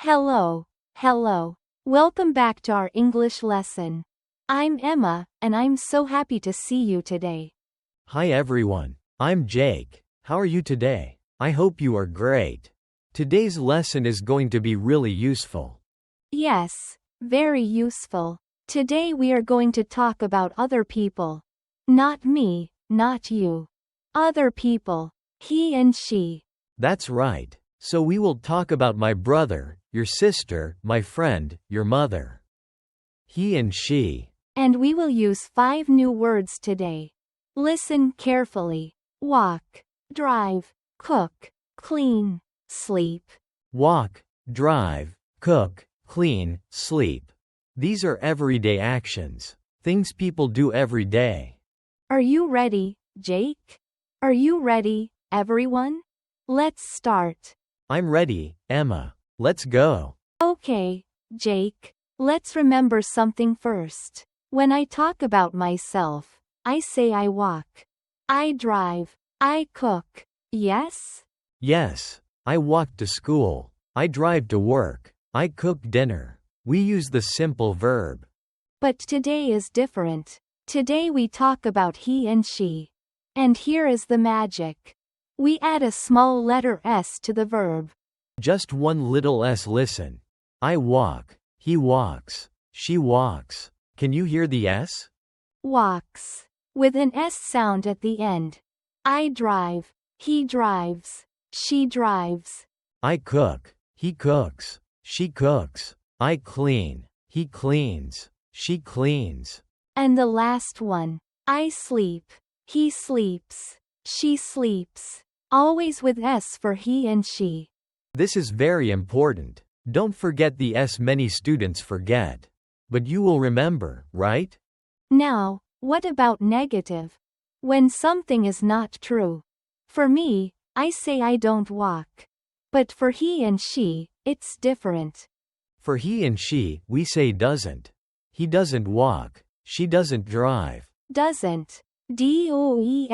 Hello, hello. Welcome back to our English lesson. I'm Emma, and I'm so happy to see you today. Hi everyone, I'm Jake. How are you today? I hope you are great. Today's lesson is going to be really useful. Yes, very useful. Today we are going to talk about other people. Not me, not you. Other people. He and she. That's right. So we will talk about my brother, your sister, my friend, your mother. He and she. And we will use 5 new words today. Listen carefully. Walk, drive, cook, clean, sleep. Walk, drive, cook, clean, sleep. These are everyday actions. Things people do every day. Are you ready, Jake? Are you ready, everyone? Let's start. I'm ready, Emma. Let's go. Okay, Jake. Let's remember something first. When I talk about myself, I say I walk. I drive. I cook. Yes? Yes. I walk to school. I drive to work. I cook dinner. We use the simple verb. But today is different. Today we talk about he and she. And here is the magic. We add a small letter S to the verb. Just one little s. Listen. I walk. He walks. She walks. Can you hear the s? Walks. With an S sound at the end. I drive. He drives. She drives. I cook. He cooks. She cooks. I clean. He cleans. She cleans. And the last one. I sleep. He sleeps. She sleeps. Always with S for he and she. This is very important. Don't forget the s. Many students forget. But you will remember, right? Now, what about negative? When something is not true. For me, I say I don't walk. But for he and she, it's different. For he and she, we say doesn't. He doesn't walk. She doesn't drive. Doesn't. DOESN''T.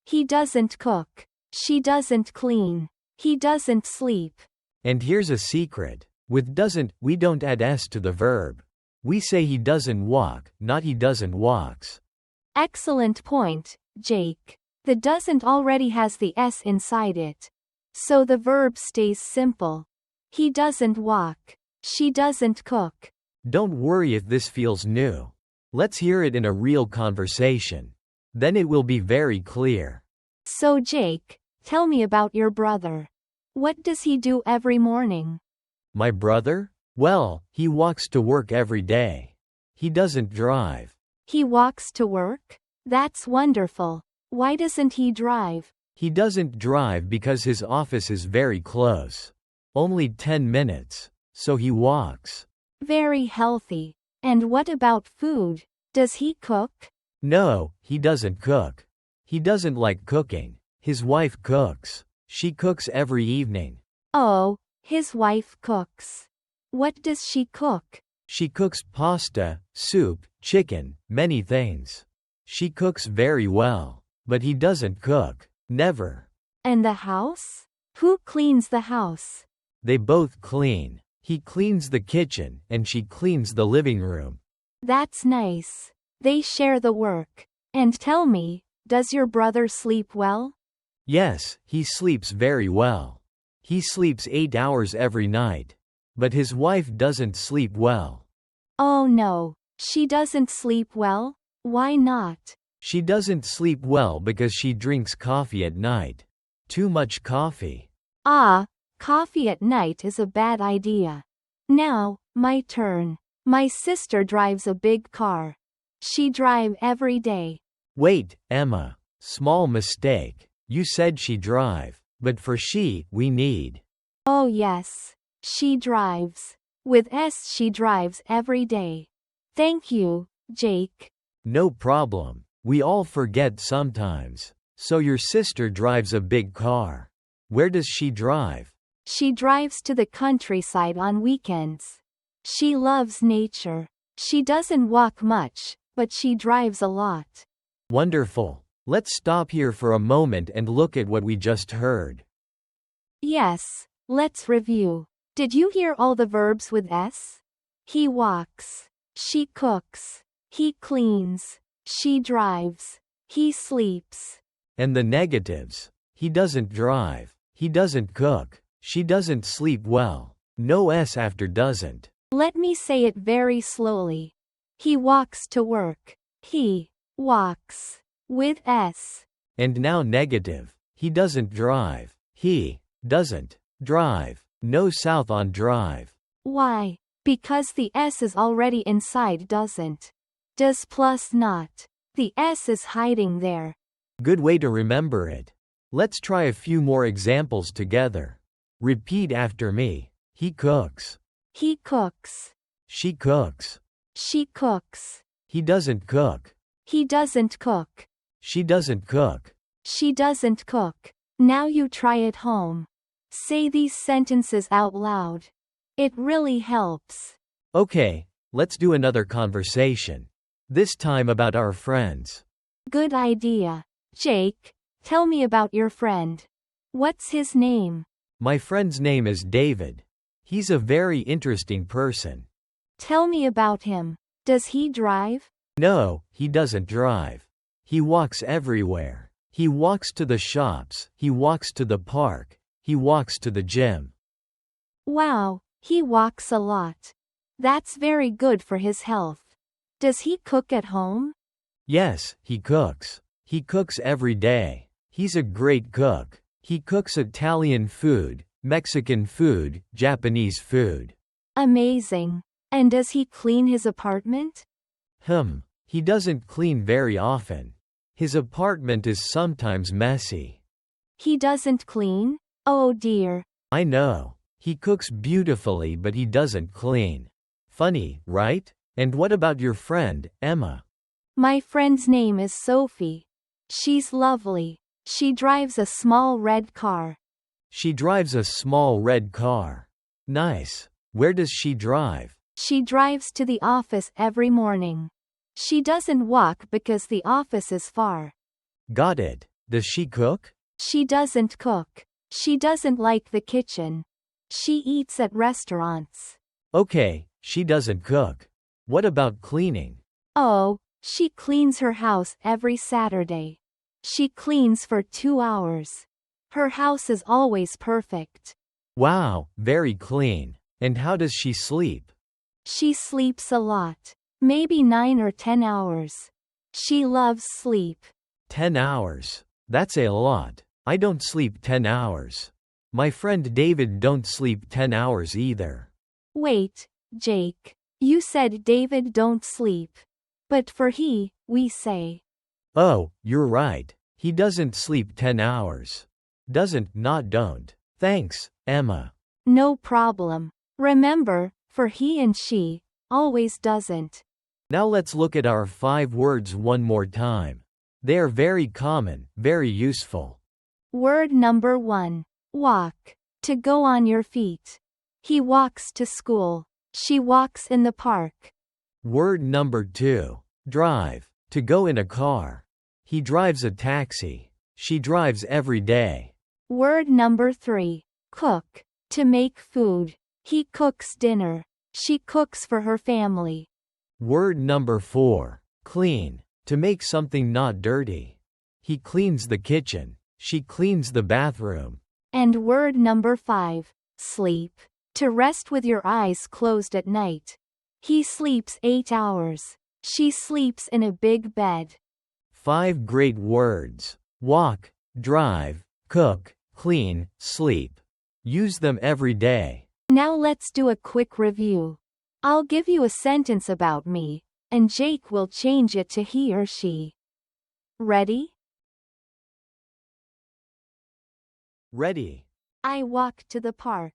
He doesn't cook. She doesn't clean. He doesn't sleep. And here's a secret. With doesn't, we don't add s to the verb. We say he doesn't walk, not he doesn't walks. Excellent point, Jake. The doesn't already has the s inside it. So the verb stays simple. He doesn't walk. She doesn't cook. Don't worry if this feels new. Let's hear it in a real conversation. Then it will be very clear. So Jake, tell me about your brother. What does he do every morning? My brother? Well, he walks to work every day. He doesn't drive. He walks to work? That's wonderful. Why doesn't he drive? He doesn't drive because his office is very close. Only 10 minutes. So he walks. Very healthy. And what about food? Does he cook? No, he doesn't cook. He doesn't like cooking. His wife cooks. She cooks every evening. Oh, his wife cooks. What does she cook? She cooks pasta, soup, chicken, many things. She cooks very well. But he doesn't cook. Never. And the house? Who cleans the house? They both clean. He cleans the kitchen, and she cleans the living room. That's nice. They share the work. And tell me, does your brother sleep well? Yes, he sleeps very well. He sleeps 8 hours every night. But his wife doesn't sleep well. Oh no, she doesn't sleep well? Why not? She doesn't sleep well because she drinks coffee at night. Too much coffee. Ah, coffee at night is a bad idea. Now, my turn. My sister drives a big car. She drives every day. Wait, Emma. Small mistake. You said she drive. But for she, we need. Oh yes. She drives. With S she drives every day. Thank you, Jake. No problem. We all forget sometimes. So your sister drives a big car. Where does she drive? She drives to the countryside on weekends. She loves nature. She doesn't walk much, but she drives a lot. Wonderful. Let's stop here for a moment and look at what we just heard. Yes, Let's review. Did you hear all the verbs with S? He walks. She cooks. He cleans. She drives. He sleeps. And the negatives. He doesn't drive. He doesn't cook. She doesn't sleep well. No S after doesn't. Let me say it very slowly. He walks to work. He walks. With S. And now negative. He doesn't drive. He doesn't drive. No south on drive. Why? Because the S is already inside doesn't. Does plus not. The S is hiding there. Good way to remember it. Let's try a few more examples together. Repeat after me. He cooks. He cooks. She cooks. She cooks. He doesn't cook. He doesn't cook. She doesn't cook. She doesn't cook. Now you try it home. Say these sentences out loud. It really helps. Okay, let's do another conversation. This time about our friends. Good idea. Jake, tell me about your friend. What's his name? My friend's name is David. He's a very interesting person. Tell me about him. Does he drive? No, he doesn't drive. He walks everywhere. He walks to the shops. He walks to the park. He walks to the gym. Wow, he walks a lot. That's very good for his health. Does he cook at home? Yes, he cooks. He cooks every day. He's a great cook. He cooks Italian food, Mexican food, Japanese food. Amazing. And does he clean his apartment? He doesn't clean very often. His apartment is sometimes messy. He doesn't clean? Oh dear. I know. He cooks beautifully but he doesn't clean. Funny, right? And what about your friend, Emma? My friend's name is Sophie. She's lovely. She drives a small red car. She drives a small red car. Nice. Where does she drive? She drives to the office every morning. She doesn't walk because the office is far. Got it. Does she cook? She doesn't cook. She doesn't like the kitchen. She eats at restaurants. Okay, she doesn't cook. What about cleaning? Oh, she cleans her house every Saturday. She cleans for 2 hours. Her house is always perfect. Wow, very clean. And how does she sleep? She sleeps a lot. Maybe 9 or 10 hours. She loves sleep. 10 hours. That's a lot. I don't sleep 10 hours. My friend David don't sleep 10 hours either. Wait, Jake. You said David don't sleep. But for he, we say. Oh, you're right. He doesn't sleep 10 hours. Doesn't, not don't. Thanks, Emma. No problem. Remember, for he and she, always doesn't. Now let's look at our 5 words one more time. They are very common, very useful. Word number 1. Walk. To go on your feet. He walks to school. She walks in the park. Word number 2. Drive. To go in a car. He drives a taxi. She drives every day. Word number 3. Cook. To make food. He cooks dinner. She cooks for her family. Word number 4. Clean. To make something not dirty. He cleans the kitchen. She cleans the bathroom. And word number 5. Sleep. To rest with your eyes closed at night. He sleeps 8 hours. She sleeps in a big bed. 5 great words. Walk, drive, cook, clean, sleep. Use them every day. Now let's do a quick review. I'll give you a sentence about me, and Jake will change it to he or she. Ready? Ready. I walk to the park.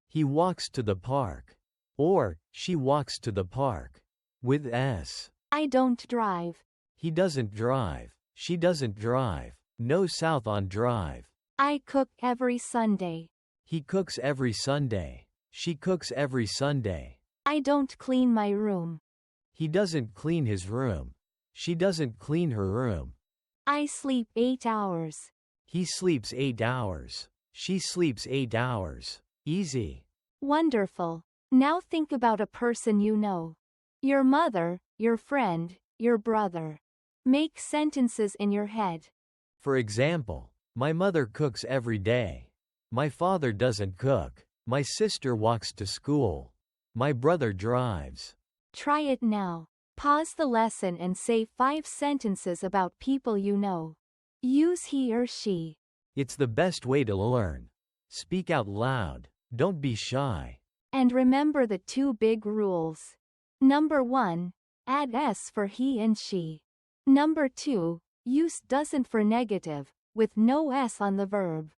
He walks to the park. Or, she walks to the park. With S. I don't drive. He doesn't drive. She doesn't drive. No south on drive. I cook every Sunday. He cooks every Sunday. She cooks every Sunday. I don't clean my room. He doesn't clean his room. She doesn't clean her room. I sleep 8 hours. He sleeps 8 hours. She sleeps 8 hours. Easy. Wonderful. Now think about a person you know. Your mother, your friend, your brother. Make sentences in your head. For example, my mother cooks every day. My father doesn't cook. My sister walks to school. My brother drives. Try it now. Pause the lesson and say 5 sentences about people you know. Use he or she. It's the best way to learn. Speak out loud. Don't be shy. And remember the 2 big rules. Number 1, add s for he and she. Number 2, use doesn't for negative, with no s on the verb.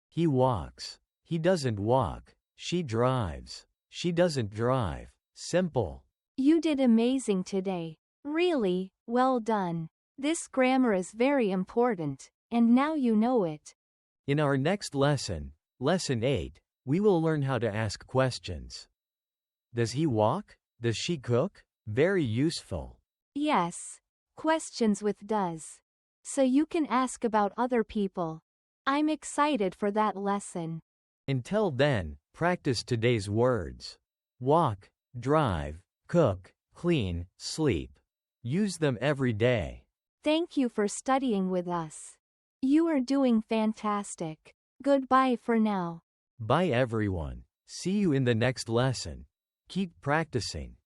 He walks. He doesn't walk. She drives. She doesn't drive. Simple. You did amazing today. Really, well done. This grammar is very important, and now you know it. In our next lesson, Lesson 8, we will learn how to ask questions. Does he walk? Does she cook? Very useful. Yes. Questions with does. So you can ask about other people. I'm excited for that lesson. Until then, practice today's words. Walk, drive, cook, clean, sleep. Use them every day. Thank you for studying with us. You are doing fantastic. Goodbye for now. Bye everyone. See you in the next lesson. Keep practicing.